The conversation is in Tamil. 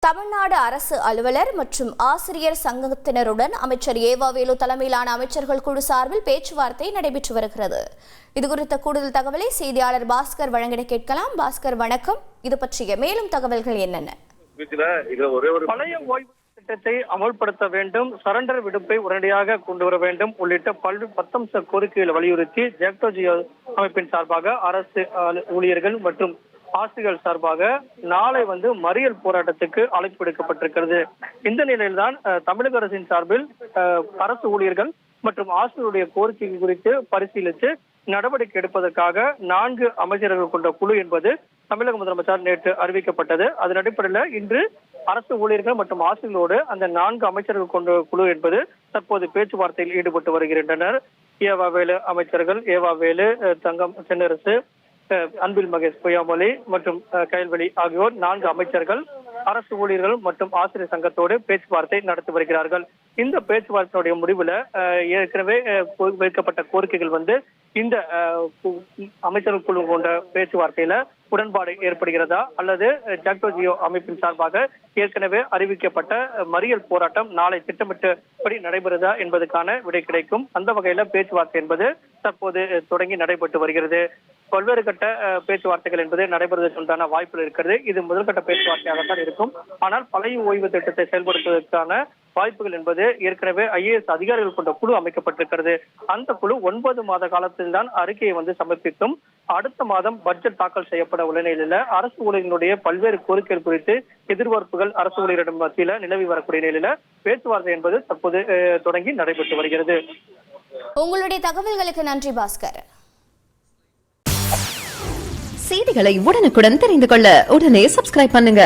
தமிழ்நாடு அரசு அலுவலர் மற்றும் ஆசிரியர் சங்கத்தினருடன் அமைச்சர் ஏவா வேலு தலைமையிலான அமைச்சர்கள் குழு சார்பில் பேச்சுவார்த்தை நடைபெற்று வருகிறது. இதுகுறித்த கூடுதல் தகவலை செய்தியாளர் பாஸ்கர் வழங்கிட கேட்கலாம். பாஸ்கர் வணக்கம். இது பற்றிய மேலும் தகவல்கள் என்னென்ன? பழைய ஓய்வு திட்டத்தை அமல்படுத்த வேண்டும், சரண்டர் விடுப்பை உடனடியாக கொண்டு வர வேண்டும் உள்ளிட்ட 10 அம்ச கோரிக்கைகளை வலியுறுத்தி ஜாக்டோ ஜியோ அமைப்பின் சார்பாக அரசு ஊழியர்கள் மற்றும் ஆசிரியர்கள் சார்பாக நாளை மறியல் போராட்டத்துக்கு அழைப்பு விடுக்கப்பட்டிருக்கிறது. இந்த நிலையில்தான் தமிழக அரசின் சார்பில் அரசு ஊழியர்கள் மற்றும் ஆசிரியருடைய கோரிக்கை குறித்து பரிசீலித்து நடவடிக்கை எடுப்பதற்காக 4 அமைச்சர்கள் கொண்ட குழு என்பது தமிழக முதலமைச்சர் நேற்று அறிவிக்கப்பட்டது. அதன் அடிப்படையில் இன்று அரசு ஊழியர்கள் மற்றும் ஆசிரியர்களோடு அந்த 4 அமைச்சர்கள் கொண்ட குழு என்பது தற்போது பேச்சுவார்த்தையில் ஈடுபட்டு வருகின்றனர். ஏவா வேலு அமைச்சர்கள் ஏவா வேலு, தங்கம் தென்னரசு, அன்பில் மகேஷ் பொய்யாமொழி மற்றும் கயல்வெளி ஆகியோர் 4 அமைச்சர்கள் அரசு ஊழியர்கள் மற்றும் ஆசிரியர் சங்கத்தோடு பேச்சுவார்த்தை நடத்தி வருகிறார்கள். இந்த பேச்சுவார்த்தையுடைய முடிவுல ஏற்கனவே வைக்கப்பட்ட கோரிக்கைகள் இந்த அமைச்சர்கள் குழு கொண்ட பேச்சுவார்த்தையில உடன்பாடு ஏற்படுகிறதா அல்லது ஜாக்டோ ஜியோ அமைப்பின் சார்பாக ஏற்கனவே அறிவிக்கப்பட்ட மறியல் போராட்டம் நாளை திட்டமிட்டபடி நடைபெறுதா என்பதற்கான விடை கிடைக்கும். அந்த வகையில பேச்சுவார்த்தை என்பது தற்போது தொடங்கி நடைபெற்று வருகிறது. பல்வேறு கட்ட பேச்சுவார்த்தைகள் என்பது நடைபெறுவதற்கான வாய்ப்புகள் இருக்கிறது. இது முதல்கட்ட பேச்சுவார்த்தையாகத்தான் இருக்கும். ஆனால் பழைய ஓய்வு திட்டத்தை செயல்படுத்துவதற்கான வாய்ப்புகள் என்பது ஏற்கனவே IAS அதிகாரிகள் கொண்ட குழு அமைக்கப்பட்டிருக்கிறது. அந்த குழு 9 மாத காலத்தில் தான் அறிக்கையை சமர்ப்பிக்கும். அடுத்த மாதம் பட்ஜெட் தாக்கல் செய்யப்பட உள்ள நிலையில அரசு ஊழியர்களுடைய பல்வேறு கோரிக்கைகள் குறித்து எதிர்பார்ப்புகள் அரசு ஊழியரிடம் மத்தியில நிலவி வரக்கூடிய நிலையில பேச்சுவார்த்தை என்பது தற்போது தொடங்கி நடைபெற்று வருகிறது. உங்களுடைய தகவல்களுக்கு நன்றி பாஸ்கர். செய்திகளை உடனுக்குடன் தெரிந்து கொள்ள உடனே சப்ஸ்கிரைப் பண்ணுங்க.